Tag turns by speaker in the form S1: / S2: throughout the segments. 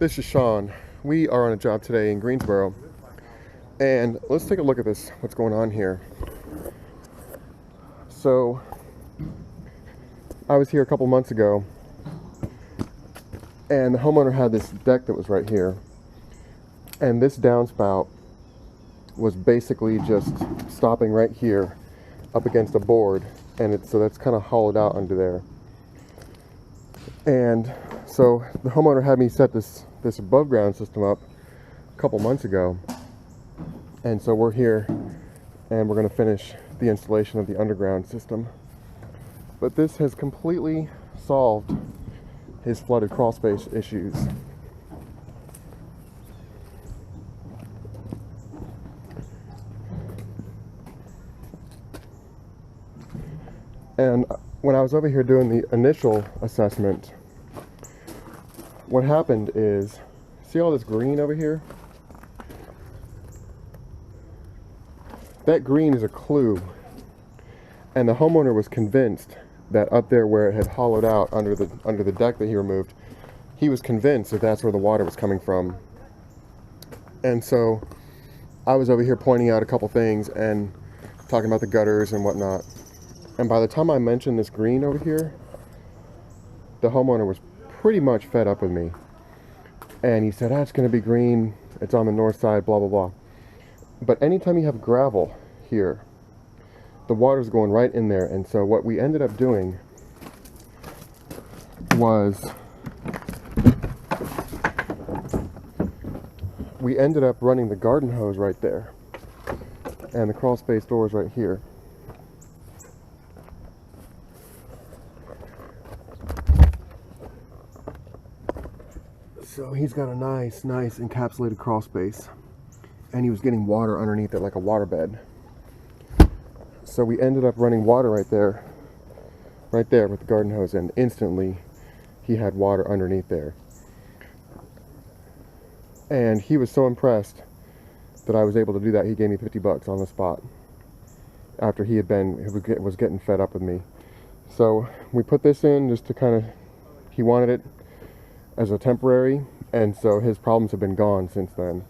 S1: This is Sean. We are on a job today in Greensboro, and let's take a look at this, what's going on here. So, I was here a couple months ago, and the homeowner had this deck that was right here, and this downspout was basically just stopping right here up against a board, and so that's kind of hollowed out under there. And so the homeowner had me set this above ground system up a couple months ago, and so we're here and we're going to finish the installation of the underground system. But this has completely solved his flooded crawl space issues. And when I was over here doing the initial assessment, what happened is, see all this green over here? That green is a clue, and the homeowner was convinced that up there where it had hollowed out under the deck that he removed, he was convinced that that's where the water was coming from. And so I was over here pointing out a couple things and talking about the gutters and whatnot. And by the time I mentioned this green over here, the homeowner was pretty much fed up with me. And he said, it's going to be green, it's on the north side, blah, blah, blah. But anytime you have gravel here, the water's going right in there. And so what we ended up doing was we ended up running the garden hose right there. And the crawl space door is right here. So he's got a nice encapsulated crawl space, and he was getting water underneath it like a waterbed. So we ended up running water right there with the garden hose, and instantly he had water underneath there. And he was so impressed that I was able to do that. He gave me $50 on the spot after he was getting fed up with me. So we put this in just to he wanted it as a temporary, and so his problems have been gone since then.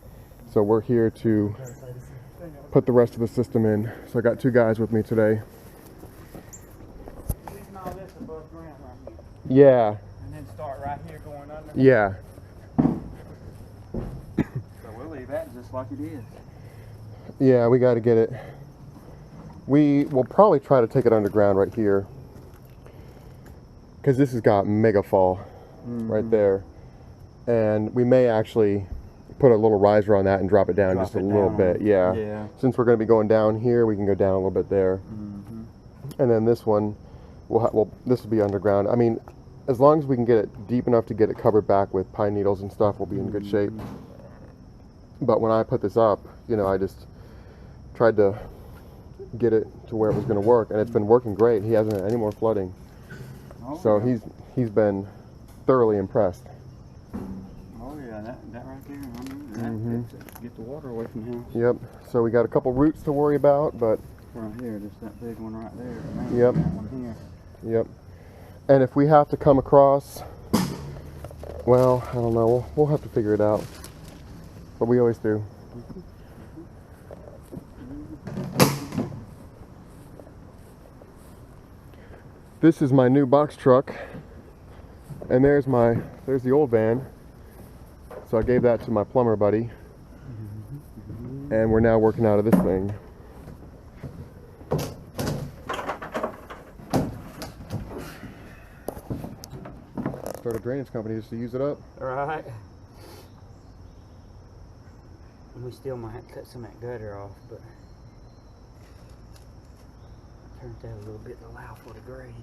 S1: So we're here to put the rest of the system in. So I got two guys with me today. Yeah.
S2: And then start right here going under.
S1: Yeah.
S2: So we'll leave that just like it is.
S1: Yeah, we got to get it. We will probably try to take it underground right here, because this has got mega fall. Right there, and we may actually put a little riser on that and drop it down just a little bit. Yeah. Since we're going to be going down here, we can go down a little bit there. And then this one this will be underground. I mean, as long as we can get it deep enough to get it covered back with pine needles and stuff, we'll be in good shape. But when I put this up, I just tried to get it to where it was going to work, and it's been working great. He hasn't had any more flooding. So he's been thoroughly impressed.
S2: Oh yeah, that right there. Get the water away from him.
S1: Yep. So we got a couple roots to worry about, but
S2: right here, just that big one right there.
S1: Yep.
S2: That one here.
S1: Yep. And if we have to come across, well, I don't know. We'll have to figure it out. But we always do. This is my new box truck. And there's the old van. So I gave that to my plumber buddy. And we're now working out of this thing. Start a drainage company just to use it up.
S2: Right. We still might have to cut some of that gutter off, but I turned that a little bit to allow for the grade.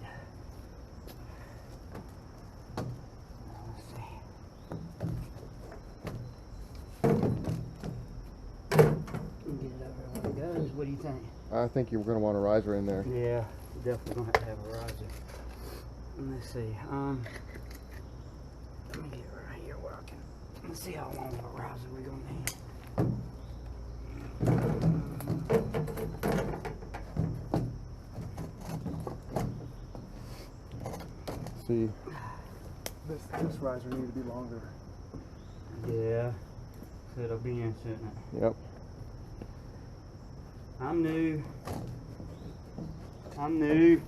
S2: What do you think?
S1: I think you're going to want a riser in there.
S2: Yeah, we're definitely going to have a riser. Let's see. Let me get right here where I can. Let's see how long of a riser we're going
S1: to need. See, this riser needed to be longer.
S2: Yeah. So it'll be in, shouldn't it?
S1: Yep.
S2: I'm new. I'm new.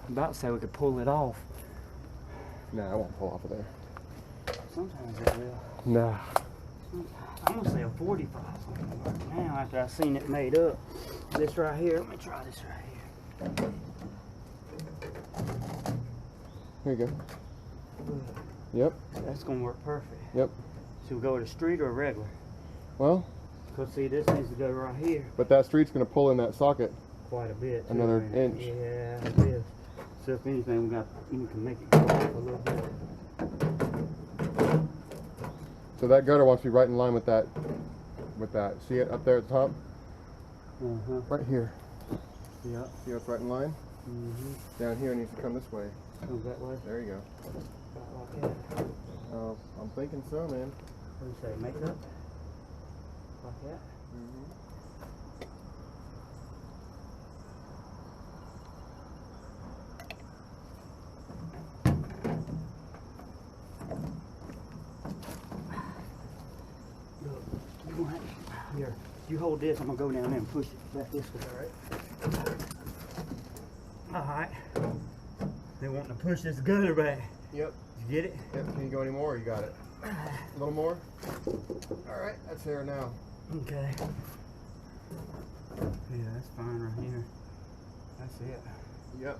S2: I'm about to say we could pull it off.
S1: Nah, I won't pull off of there.
S2: Sometimes it will.
S1: Nah.
S2: I'm gonna say a 45 right now after I seen it made up. This right here, let me try this right here.
S1: Here you go. Yep.
S2: That's gonna work perfect.
S1: Yep.
S2: Should we go to the street or regular?
S1: Well,
S2: Cause see, this needs to go right here
S1: but that street's gonna pull in that socket.
S2: quite a bit.
S1: Another
S2: ain't it?
S1: inch.
S2: Yeah, it is. So if anything, we can make it go up a little bit.
S1: So that gutter wants to be right in line with that. See it up there at the top? Right here.
S2: Yep.
S1: See how it's right in line? Down here it needs to come this way.
S2: Comes that way.
S1: There you go.
S2: Like that.
S1: Oh, I'm thinking so, man.
S2: What do you say? Make it up? Like that? Look, you gonna have, here, you hold this, I'm gonna go down there and push it back this way, alright? Alright. They want to push this gutter back.
S1: Yep.
S2: Did you get it?
S1: Yep. Can you go any more? You got it. A little more? Alright, that's here now.
S2: Okay. Yeah, that's fine right here. That's it.
S1: Yep.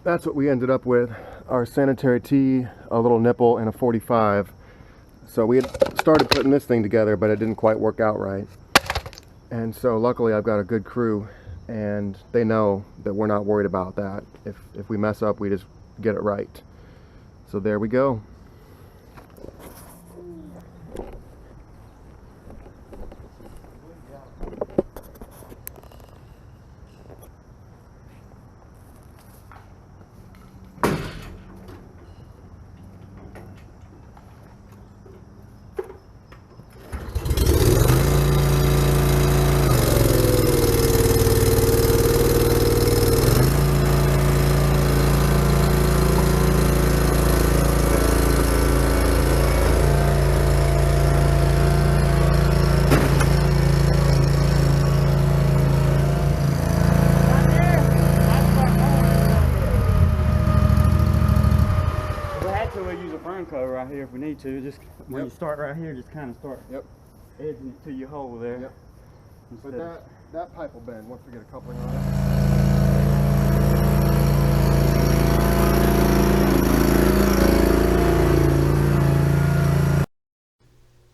S1: That's what we ended up with. Our sanitary tee, a little nipple, and a 45. So we had started putting this thing together, but it didn't quite work out right. And so luckily I've got a good crew, and they know that we're not worried about that. If we mess up, we just get it right. So there we go.
S2: Right here if we need to. Just when you start right here, just kind of start edging it to your hole there.
S1: Yep. But that pipe will bend once we get a coupling on it.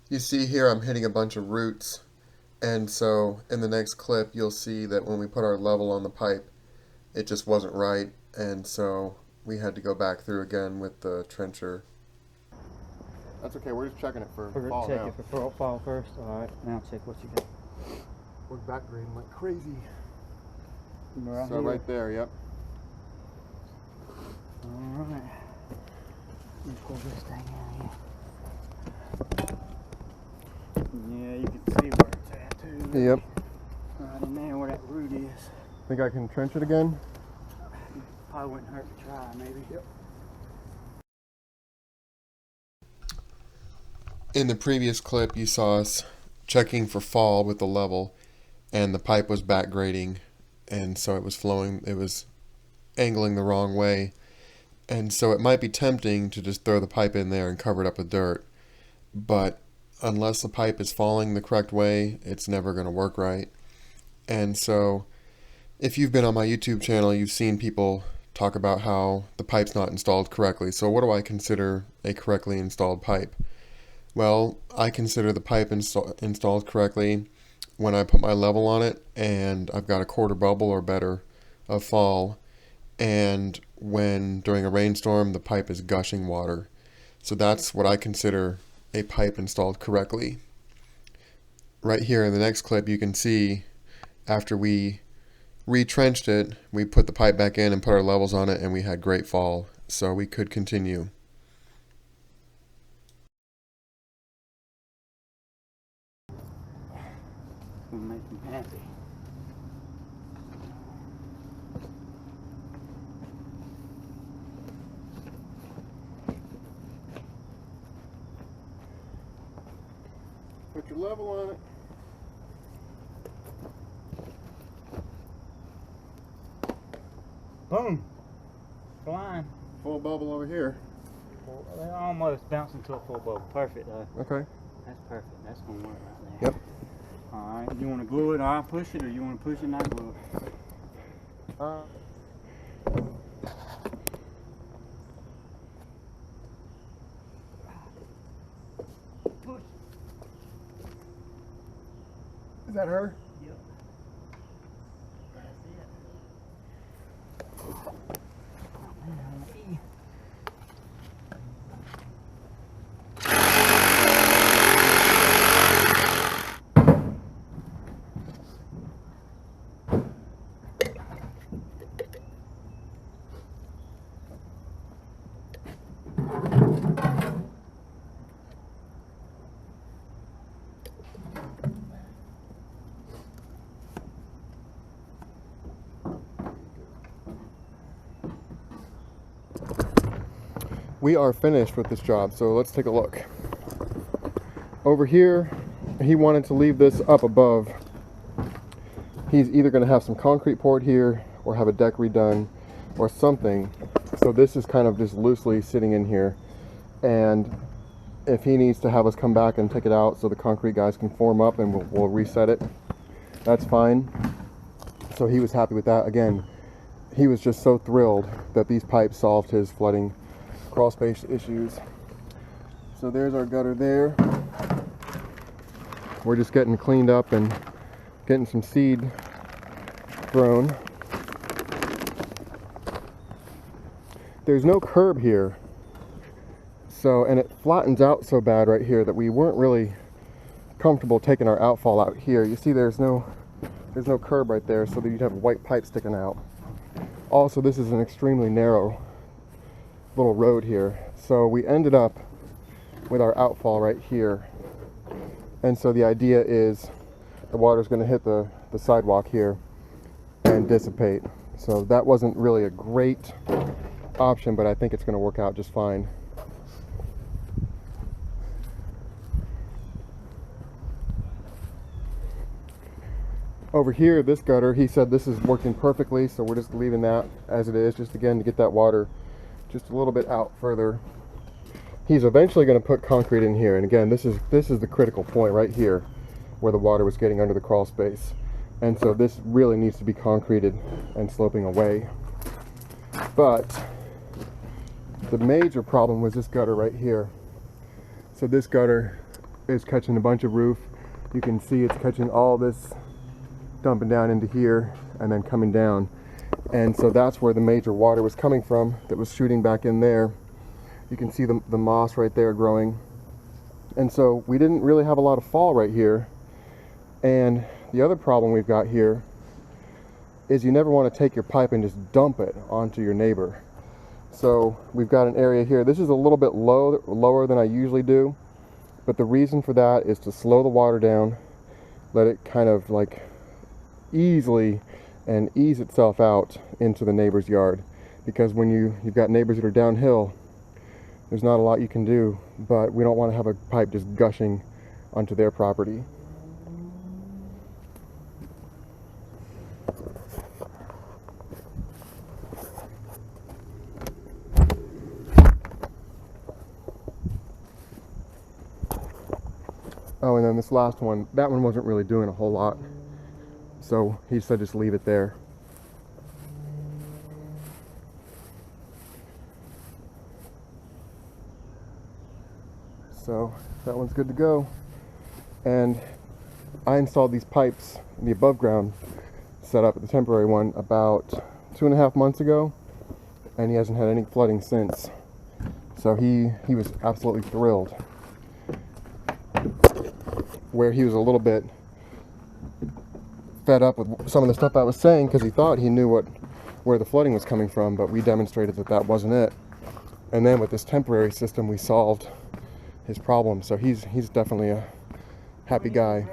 S1: You see here I'm hitting a bunch of roots, and so in the next clip you'll see that when we put our level on the pipe, it just wasn't right, and so we had to go back through again with the trencher. That's okay, we're just checking it for fall
S2: check
S1: now.
S2: it for fall first. Alright, now check what you got.
S1: We're back grading like crazy.
S2: Right
S1: so
S2: here.
S1: right there, yep.
S2: Alright. Let me pull this thing out here. Yeah, you can see where it's at too.
S1: Yep.
S2: Right in there where that root is.
S1: Think I can trench it again?
S2: Probably wouldn't hurt to try, maybe. Yep.
S1: In the previous clip, you saw us checking for fall with the level, and the pipe was back grading, and so it was flowing, it was angling the wrong way, and so it might be tempting to just throw the pipe in there and cover it up with dirt, but unless the pipe is falling the correct way, it's never going to work right. And so if you've been on my YouTube channel, you've seen people talk about how the pipe's not installed correctly. So what do I consider a correctly installed pipe? Well, I consider the pipe installed correctly when I put my level on it and I've got a quarter bubble or better of fall, and when during a rainstorm the pipe is gushing water. So that's what I consider a pipe installed correctly. Right here in the next clip you can see after we retrenched it, we put the pipe back in and put our levels on it, and we had great fall. So we could continue.
S2: gonna make him happy.
S1: Put your level on it.
S2: Boom! Flying.
S1: Full bubble over here.
S2: They're almost bouncing to a full bubble. Perfect though.
S1: Okay.
S2: That's perfect. That's gonna work right there.
S1: Yep.
S2: Alright, you wanna glue it, I'll push it, or you wanna push it and I glue it? Push.
S1: Is that her?
S2: Yep. That's it.
S1: We are finished with this job, so let's take a look. Over here, he wanted to leave this up above. He's either going to have some concrete poured here or have a deck redone or something. So this is kind of just loosely sitting in here. And if he needs to have us come back and take it out so the concrete guys can form up and we'll reset it, that's fine. So he was happy with that. Again, he was just so thrilled that these pipes solved his flooding crawl space issues. So there's our gutter there. We're just getting cleaned up and getting some seed thrown. There's no curb here, so, and it flattens out so bad right here that we weren't really comfortable taking our outfall out here. You see there's no curb right there, so that you'd have white pipe sticking out. Also, this is an extremely narrow little road here, so we ended up with our outfall right here. And so the idea is the water's going to hit the sidewalk here and dissipate. So that wasn't really a great option, but I think it's going to work out just fine. Over here, this gutter, he said this is working perfectly, so we're just leaving that as it is, just again to get that water just a little bit out further. He's eventually going to put concrete in here, and again, this is the critical point right here where the water was getting under the crawl space. And so this really needs to be concreted and sloping away. But the major problem was this gutter right here. So this gutter is catching a bunch of roof. You can see it's catching all this, dumping down into here and then coming down. And so that's where the major water was coming from that was shooting back in there. You can see the moss right there growing. And so we didn't really have a lot of fall right here. And the other problem we've got here is you never want to take your pipe and just dump it onto your neighbor. So we've got an area here. This is a little bit lower than I usually do, but the reason for that is to slow the water down, let it kind of like easily and ease itself out into the neighbor's yard. Because when you've got neighbors that are downhill, there's not a lot you can do, but we don't want to have a pipe just gushing onto their property. Oh, and then this last one, that one wasn't really doing a whole lot. So he said just leave it there. So that one's good to go. And I installed these pipes in the above ground setup at the temporary one about 2.5 months ago, and he hasn't had any flooding since. So he was absolutely thrilled. Where he was a little bit fed up with some of the stuff I was saying because he thought he knew where the flooding was coming from, but we demonstrated that that wasn't it. And then with this temporary system we solved his problem, so he's definitely a happy guy.